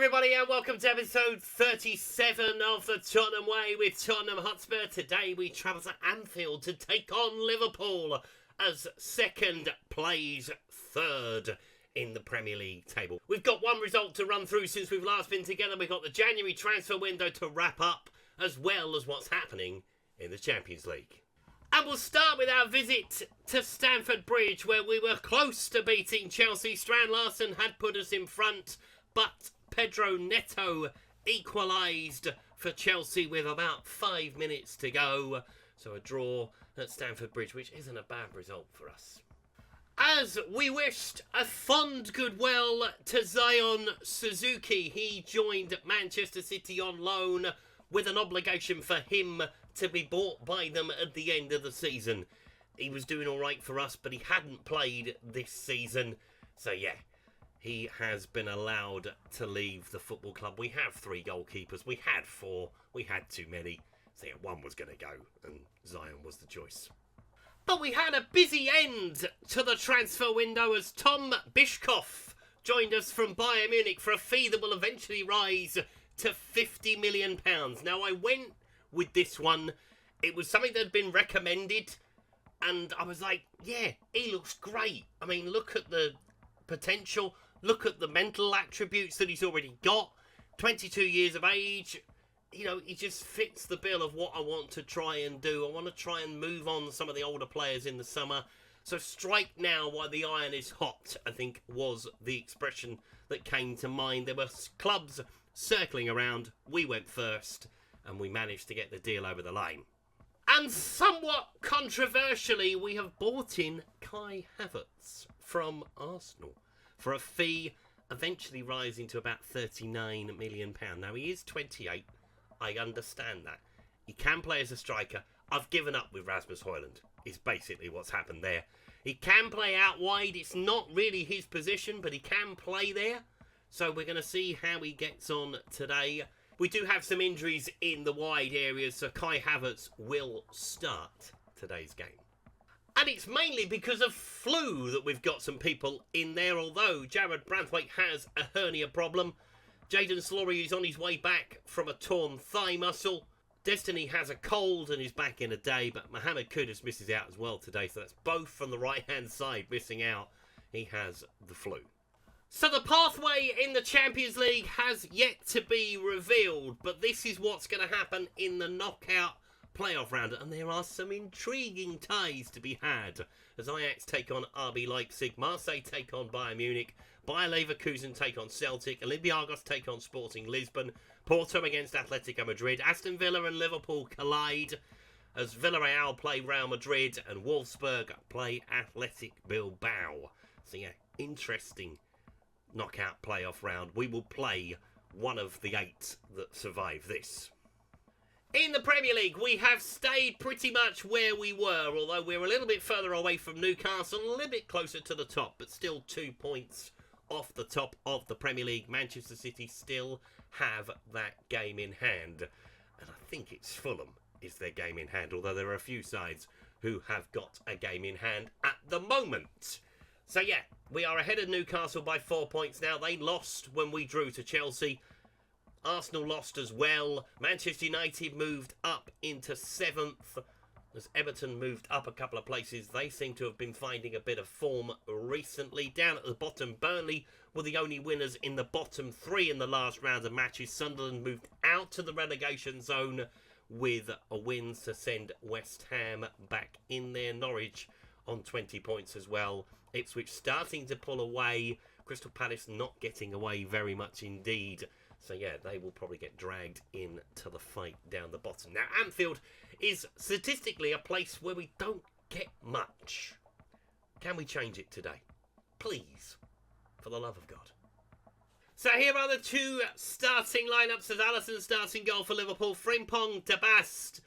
everybody, and welcome to episode 37 of the Tottenham Way with Tottenham Hotspur. Today we travel to Anfield to take on Liverpool as second plays third in the Premier League table. We've got one result to run through since we've last been together. We've got the January transfer window to wrap up, as well as what's happening in the Champions League. And we'll start with our visit to Stamford Bridge, where we were close to beating Chelsea. Strand Larsen had put us in front, but Pedro Neto equalised for Chelsea with about 5 minutes to go. So a draw at Stamford Bridge, which isn't a bad result for us. As we wished a fond goodwill to Zion Suzuki, he joined Manchester City on loan with an obligation for him to be bought by them at the end of the season. He was doing all right for us, but he hadn't played this season. So yeah, he has been allowed to leave the football club. We have 3 goalkeepers. We had 4. We had too many. So yeah, one was going to go, and Zion was the choice. But we had a busy end to the transfer window as Tom Bishkoff joined us from Bayern Munich for a fee that will eventually rise to £50 million. Now, I went with this one. It was something that had been recommended, and I was like, yeah, he looks great. I mean, look at the potential. Look at the mental attributes that he's already got. 22 years of age. You know, he just fits the bill of what I want to try and do. I want to try and move on some of the older players in the summer. So strike now while the iron is hot, I think, was the expression that came to mind. There were clubs circling around. We went first, and we managed to get the deal over the line. And somewhat controversially, we have bought in Kai Havertz from Arsenal for a fee eventually rising to about £39 million. Now, he is 28. I understand that. He can play as a striker. I've given up with Rasmus Højlund, is basically what's happened there. He can play out wide. It's not really his position, but he can play there. So we're going to see how he gets on today. We do have some injuries in the wide areas, so Kai Havertz will start today's game. And it's mainly because of flu that we've got some people in there, although Jared Branthwaite has a hernia problem. Jadon Slaughter is on his way back from a torn thigh muscle. Destiny has a cold and is back in a day, but Mohamed Kudus misses out as well today, so that's both from the right-hand side missing out. He has the flu. So the pathway in the Champions League has yet to be revealed, but this is what's going to happen in the knockout playoff round, and there are some intriguing ties to be had as Ajax take on RB Leipzig, Marseille take on Bayern Munich, Bayer Leverkusen take on Celtic, Olympiacos take on Sporting Lisbon, Porto against Atletico Madrid, Aston Villa and Liverpool collide as Villarreal play Real Madrid and Wolfsburg play Athletic Bilbao. So yeah, interesting knockout playoff round. We will play one of the 8 that survive this. In the Premier League, we have stayed pretty much where we were, although we're a little bit further away from Newcastle, a little bit closer to the top, but still 2 points off the top of the Premier League. Manchester City still have that game in hand, and I think it's Fulham is their game in hand, although there are a few sides who have got a game in hand at the moment. So yeah, we are ahead of Newcastle by 4 points now. They lost when we drew to Chelsea. Arsenal lost as well. Manchester United moved up into 7th as Everton moved up a couple of places. They seem to have been finding a bit of form recently. Down at the bottom, Burnley were the only winners in the bottom 3 in the last round of matches. Sunderland moved out to the relegation zone with a win to send West Ham back in there. Norwich on 20 points as well. Ipswich starting to pull away. Crystal Palace not getting away very much indeed. So yeah, they will probably get dragged into the fight down the bottom. Now, Anfield is statistically a place where we don't get much. Can we change it today? Please, for the love of God. So here are the 2 starting lineups as Alisson starts in goal for Liverpool. Frimpong, De Bast,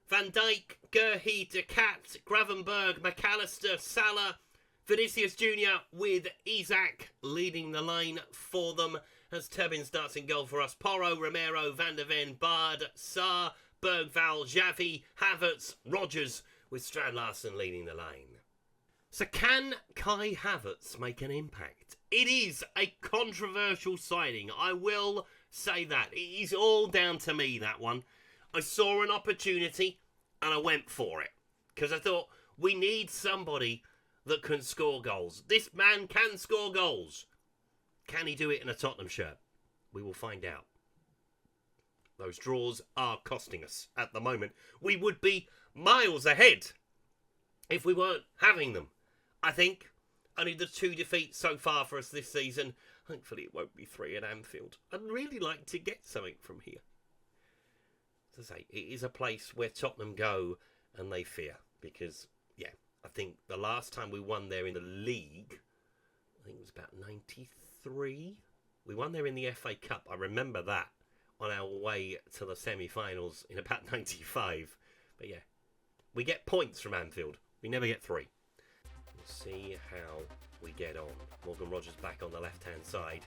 Van Dijk, Guehi, De Cat, Gravenberg, McAllister, Salah, Vinicius Jr. with Isak leading the line for them. As Turbin starts in goal for us. Porro, Romero, Van der Ven, Bard, Sarr, Bergval, Xavi, Havertz, Rodgers with Strand Larsen leading the line. So can Kai Havertz make an impact? It is a controversial signing. I will say that. It is all down to me, that one. I saw an opportunity and I went for it. Because I thought, we need somebody that can score goals. This man can score goals. Can he do it in a Tottenham shirt? We will find out. Those draws are costing us at the moment. We would be miles ahead if we weren't having them. I think only the 2 defeats so far for us this season. Hopefully it won't be 3 at Anfield. I'd really like to get something from here. As I say, it is a place where Tottenham go and they fear. Because, yeah, I think the last time we won there in the league, I think it was about 93. We won there in the FA Cup. I remember that on our way to the semi-finals in about 95. But yeah, we get points from Anfield. We never get 3. We'll see how we get on. Morgan Rogers back on the left-hand side.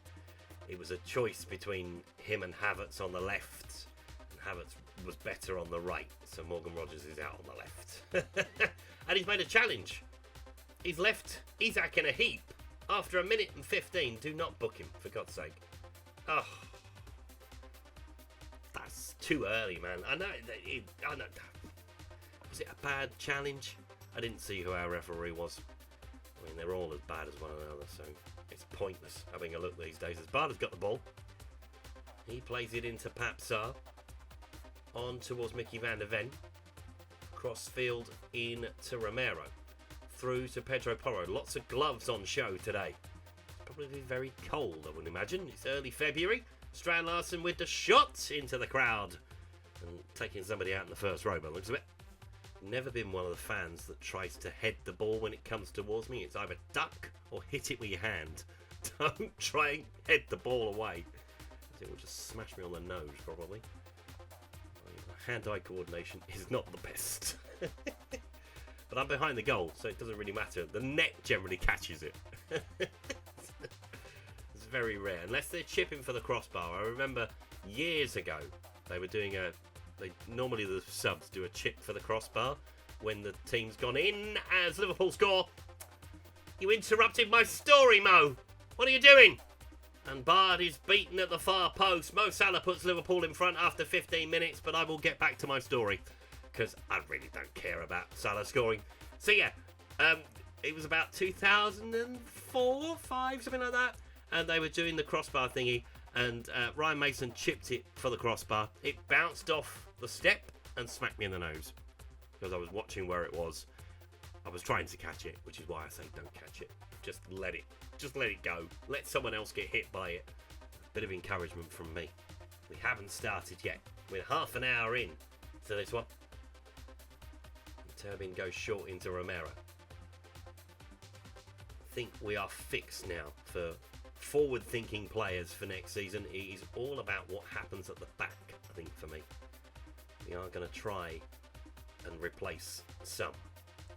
It was a choice between him and Havertz on the left. And Havertz was better on the right. So Morgan Rogers is out on the left. And he's made a challenge. He's left Isak in a heap. After 1 minute and 15, do not book him, for God's sake. Oh, that's too early, man. I know. Was it a bad challenge? I didn't see who our referee was. I mean, they're all as bad as one another, so it's pointless having a look these days. As Barda's got the ball. He plays it into Papsar. On towards Mickey van der Ven. Cross field in to Romero. Through to Pedro Porro. Lots of gloves on show today. It's probably very cold, I would imagine. It's early February. Strand Larsen with the shot into the crowd. And taking somebody out in the first row, by the looks of it. Never been one of the fans that tries to head the ball when it comes towards me. It's either duck or hit it with your hand. Don't try and head the ball away. It will just smash me on the nose, probably. Hand-eye coordination is not the best. But I'm behind the goal, so it doesn't really matter. The net generally catches it. It's very rare, unless they're chipping for the crossbar. I remember years ago, they were doing normally the subs do a chip for the crossbar when the team's gone in as Liverpool score. You interrupted my story, Mo. What are you doing? And Bard is beaten at the far post. Mo Salah puts Liverpool in front after 15 minutes, but I will get back to my story because I really don't care about Salah scoring. So yeah, it was about 2004, 5, something like that, and they were doing the crossbar thingy, and Ryan Mason chipped it for the crossbar. It bounced off the step and smacked me in the nose because I was watching where it was. I was trying to catch it, which is why I say don't catch it. Just let it go. Let someone else get hit by it. Bit of encouragement from me. We haven't started yet. We're half an hour in to this one. Turbin goes short into Romero. I think we are fixed now for forward-thinking players for next season. It is all about what happens at the back, I think, for me. We are going to try and replace some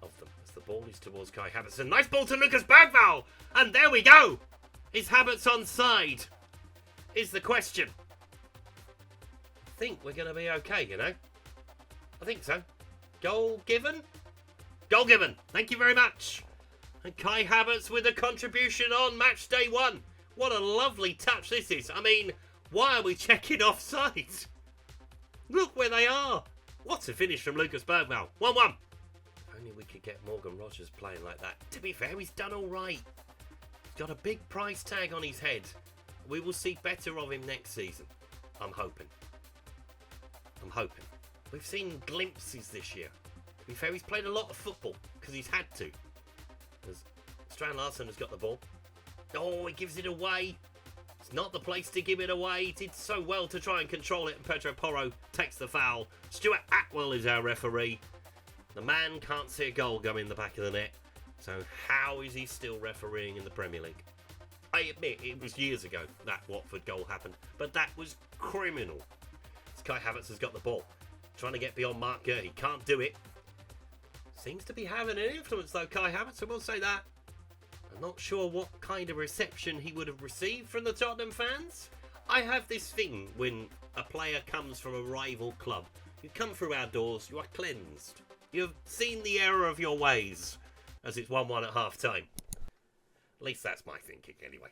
of them. As the ball is towards Kai Havertz. A nice ball to Lucas Bergvall! And there we go! Is Havertz onside? Is the question. I think we're going to be okay, you know. I think so. Goal given? Goal given. Thank you very much. And Kai Havertz with a contribution on match day 1. What a lovely touch this is. I mean, why are we checking offside? Look where they are. What a finish from Lucas Bergvall. 1-1. If only we could get Morgan Rogers playing like that. To be fair, he's done all right. He's got a big price tag on his head. We will see better of him next season. I'm hoping. We've seen glimpses this year. To be fair, he's played a lot of football because he's had to. As Strand Larsen has got the ball. Oh, he gives it away. It's not the place to give it away. He did so well to try and control it, and Pedro Porro takes the foul. Stuart Atwell is our referee. The man can't see a goal go in the back of the net. So how is he still refereeing in the Premier League? I admit, it was years ago that Watford goal happened, but that was criminal. Kai Havertz has got the ball. Trying to get beyond Mark Gurley. Can't do it. Seems to be having an influence though, Kai Havertz, I will say that. I'm not sure what kind of reception he would have received from the Tottenham fans. I have this thing when a player comes from a rival club. You come through our doors, you are cleansed. You have seen the error of your ways. as it's 1-1 at half-time. At least that's my thinking, anyway.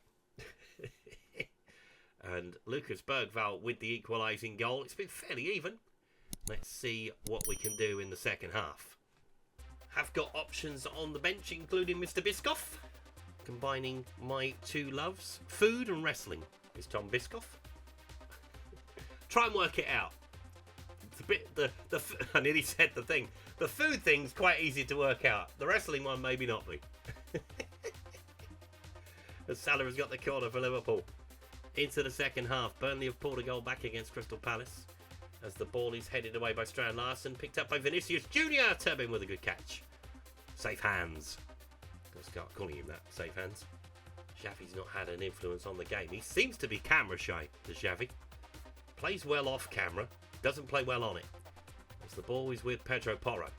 And Lucas Bergvall with the equalising goal. It's been fairly even. Let's see what we can do in the second half. Have got options on the bench, including Mr. Biscoff. Combining my two loves, food and wrestling, is Tom Biscoff. Try and work it out. It's a bit, I nearly said the thing. The food thing's quite easy to work out. The wrestling one, maybe not be. As Salah has got the corner for Liverpool. Into the second half. Burnley have pulled a goal back against Crystal Palace. As the ball is headed away by Strand Larsen. Picked up by Vinicius Junior. Turbin with a good catch. Safe hands. I'll start calling him that. Safe hands. Xavi's not had an influence on the game. He seems to be camera shy, the Xavi. Plays well off camera. Doesn't play well on it. As the ball is with Pedro Porro.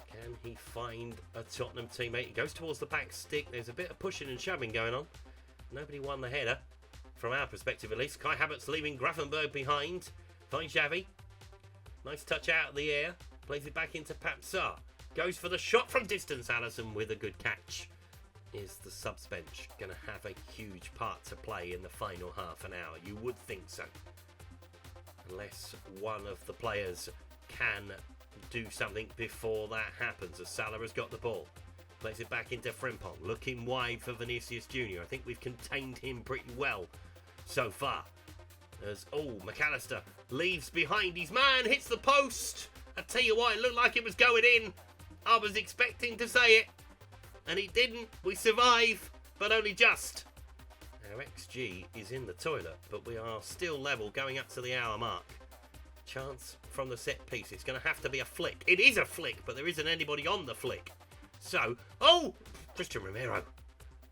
Can he find a Tottenham teammate? He goes towards the back stick. There's a bit of pushing and shoving going on. Nobody won the header. From our perspective at least. Kai Havertz leaving Grafenberg behind. Finds Xavi. Nice touch out of the air. Plays it back into Papsar. Goes for the shot from distance. Allison with a good catch. Is the subs bench going to have a huge part to play in the final half an hour? You would think so. Unless one of the players can do something before that happens. As Salah has got the ball. Plays it back into Frimpong. Looking wide for Vinicius Junior. I think we've contained him pretty well so far. As, McAllister leaves behind his man. Hits the post. I tell you what, it looked like it was going in. I was expecting to say it. And he didn't. We survive. But only just. Our XG is in the toilet. But we are still level going up to the hour mark. Chance from the set piece. It's going to have to be a flick. It is a flick. But there isn't anybody on the flick. So, Christian Romero.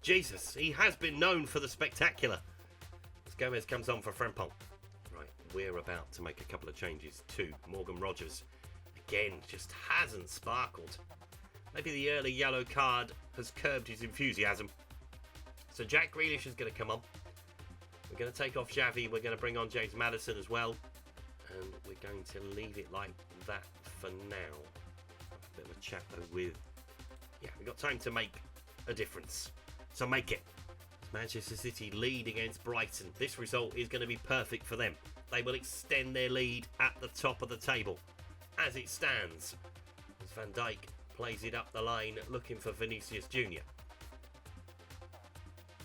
Jesus, he has been known for the spectacular. As Gomez comes on for Frimpong. Right, we're about to make a couple of changes too. Morgan Rogers, again, just hasn't sparkled. Maybe the early yellow card has curbed his enthusiasm. So Jack Grealish is going to come on. We're going to take off Xavi. We're going to bring on James Maddison as well. And we're going to leave it like that for now. Have a bit of a chat though with... Yeah, we've got time to make a difference. So make it. Manchester City lead against Brighton. This result is going to be perfect for them. They will extend their lead at the top of the table. As it stands. As Van Dijk plays it up the line looking for Vinicius Junior.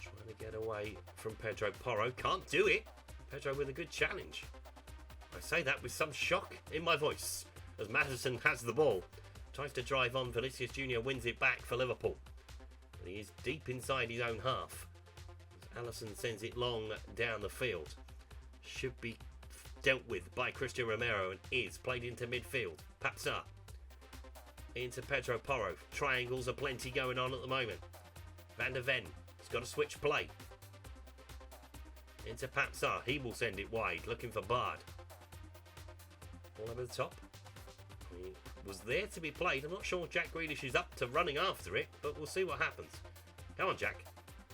Trying to get away from Pedro Porro. Can't do it. Pedro with a good challenge. I say that with some shock in my voice. As Maddison has the ball. Tries to drive on. Vinicius Junior wins it back for Liverpool. But he is deep inside his own half. As Allison sends it long down the field. Should be dealt with by Christian Romero and is played into midfield. Papsar. Into Pedro Porro. Triangles are plenty going on at the moment. Van der Ven has got to switch play. Into Papsar. He will send it wide. Looking for Bard. Ball over the top. He was there to be played. I'm not sure Jack Grealish is up to running after it, but we'll see what happens. Come on, Jack.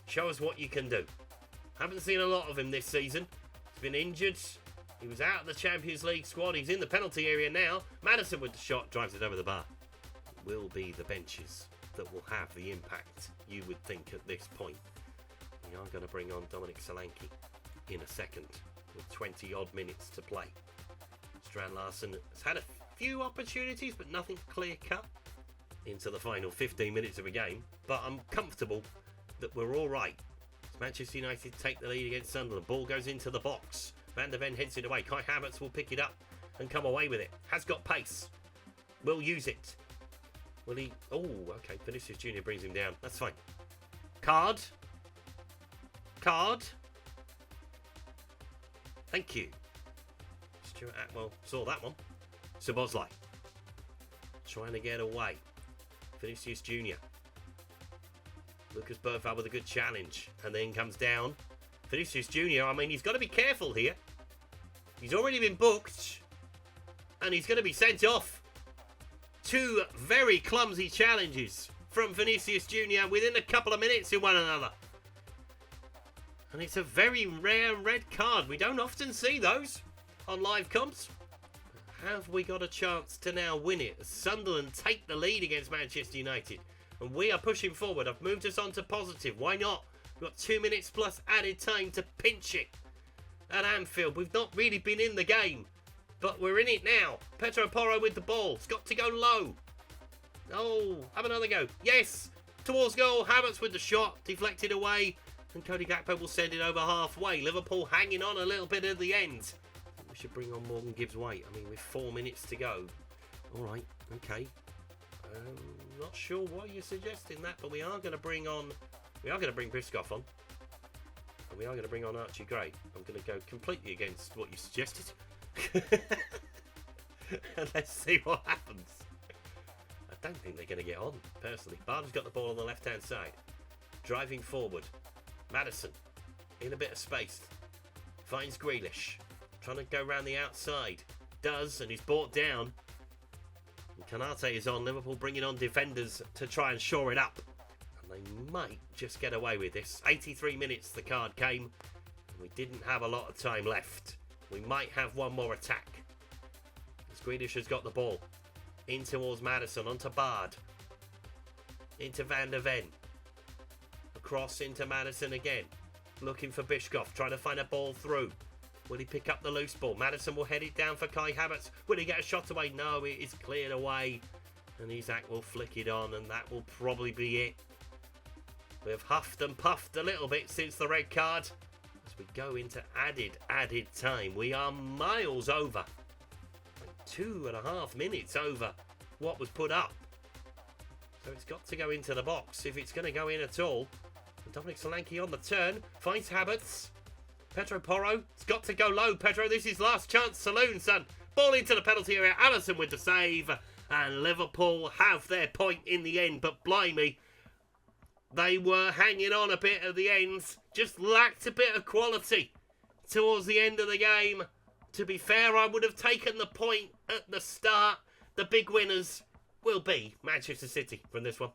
Show us what you can do. Haven't seen a lot of him this season. He's been injured. He was out of the Champions League squad. He's in the penalty area now. Maddison with the shot drives it over the bar. It will be the benches that will have the impact, you would think, at this point. We are going to bring on Dominic Solanke in a second with 20 odd minutes to play. Strand Larsen has had a few opportunities, but nothing clear cut into the final 15 minutes of a game. But I'm comfortable that we're all right. As Manchester United take the lead against Sunderland. Ball goes into the box. Van der Ven heads it away. Kai Havertz will pick it up and come away with it. Has got pace. Will use it. Will he? Oh, okay. Vinicius Junior brings him down. That's fine. Card. Thank you. Stuart Atwell saw that one. Szoboszlai trying to get away. Vinicius Junior. Lucas Bergvall with a good challenge. And then comes down. Vinicius Junior, I mean, he's got to be careful here. He's already been booked. And he's going to be sent off. Two very clumsy challenges from Vinicius Junior within a couple of minutes of one another. And it's a very rare red card. We don't often see those on live comps. have we got a chance to now win it? Sunderland take the lead against Manchester United. And we are pushing forward. I've moved us on to positive. Why not? We've got 2 minutes plus added time to pinch it at Anfield. We've not really been in the game, but we're in it now. Pedro Porro with the ball. It's got to go low. Oh, have another go. Yes, towards goal. Havertz with the shot. Deflected away. And Cody Gakpo will send it over halfway. Liverpool hanging on a little bit at the end. We should bring on Morgan Gibbs-White. I mean, with 4 minutes to go. All right, okay. Not sure why you're suggesting that, but we are going to bring Briscoff on. And we are going to bring on Archie Gray. I'm going to go completely against what you suggested. And let's see what happens. I don't think they're going to get on, personally. Barnes got the ball on the left-hand side. Driving forward. Maddison, in a bit of space. Finds Grealish. Trying to go round the outside. Does, and he's brought down. And Kanate is on. Liverpool bringing on defenders to try and shore it up. And they might just get away with this. 83 minutes the card came. And we didn't have a lot of time left. We might have one more attack. As Grealish has got the ball. In towards Maddison. Onto Bard. Into Van der Ven. Across into Maddison again. Looking for Bishkov. Trying to find a ball through. Will he pick up the loose ball? Maddison will head it down for Kai Havertz. Will he get a shot away? No, it is cleared away. And Isak will flick it on, and that will probably be it. We've huffed and puffed a little bit since the red card. As we go into added time. We are miles over. Like 2.5 minutes over what was put up. So it's got to go into the box if it's going to go in at all. And Dominic Solanke on the turn. Finds Havertz. Pedro Porro. It's got to go low, Pedro. This is last chance saloon, son. Ball into the penalty area. Alisson with the save. And Liverpool have their point in the end. But blimey, they were hanging on a bit at the ends. Just lacked a bit of quality towards the end of the game. To be fair, I would have taken the point at the start. The big winners will be Manchester City from this one.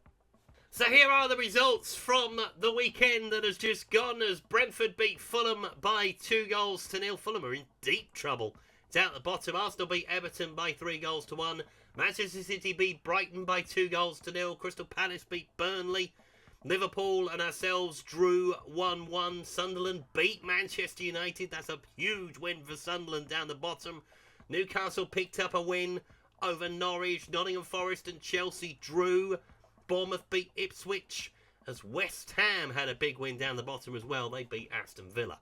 So here are the results from the weekend that has just gone as Brentford beat Fulham by 2-0. Fulham are in deep trouble. It's out the bottom. Arsenal beat Everton by 3-1. Manchester City beat Brighton by 2-0. Crystal Palace beat Burnley. Liverpool and ourselves drew 1-1. Sunderland beat Manchester United. That's a huge win for Sunderland down the bottom. Newcastle picked up a win over Norwich. Nottingham Forest and Chelsea drew. Bournemouth beat Ipswich, as West Ham had a big win down the bottom as well. They beat Aston Villa.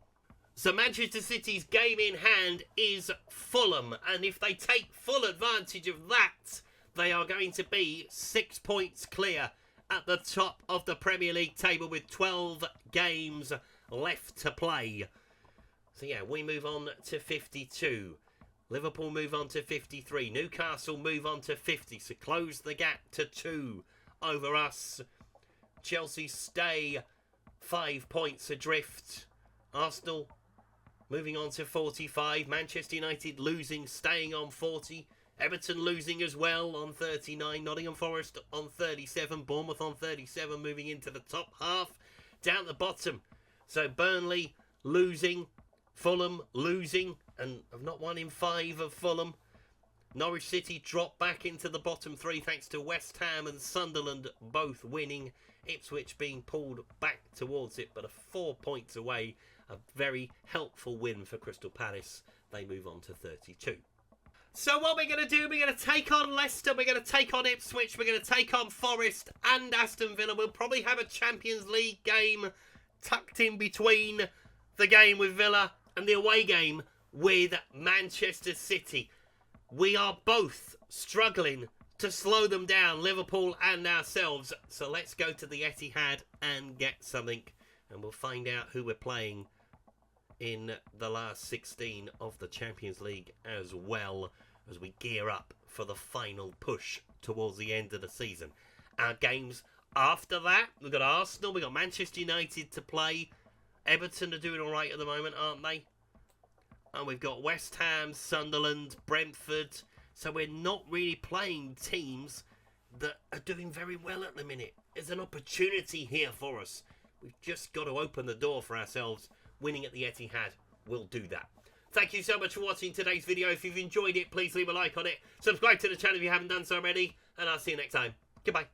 So Manchester City's game in hand is Fulham, and if they take full advantage of that, they are going to be 6 points clear at the top of the Premier League table with 12 games left to play. So yeah, we move on to 52. Liverpool move on to 53. Newcastle move on to 50, so close the gap to 2 over us. Chelsea stay 5 points adrift. Arsenal moving on to 45. Manchester United losing, staying on 40. Everton losing as well on 39. Nottingham Forest on 37. Bournemouth on 37, moving into the top half. Down the bottom, so Burnley losing, Fulham losing, and have not won in 5 of Fulham. Norwich City drop back into the bottom 3 thanks to West Ham and Sunderland both winning. Ipswich being pulled back towards it, but 4 points away. A very helpful win for Crystal Palace. They move on to 32. So what we're going to do, we're going to take on Leicester, we're going to take on Ipswich, we're going to take on Forest and Aston Villa. We'll probably have a Champions League game tucked in between the game with Villa and the away game with Manchester City. We are both struggling to slow them down, Liverpool and ourselves. So let's go to the Etihad and get something. And we'll find out who we're playing in the last 16 of the Champions League as well, as we gear up for the final push towards the end of the season. Our games after that, we've got Arsenal, we've got Manchester United to play. Everton are doing all right at the moment, aren't they? And we've got West Ham, Sunderland, Brentford. So we're not really playing teams that are doing very well at the minute. There's an opportunity here for us. We've just got to open the door for ourselves. Winning at the Etihad will do that. Thank you so much for watching today's video. If you've enjoyed it, please leave a like on it. Subscribe to the channel if you haven't done so already. And I'll see you next time. Goodbye.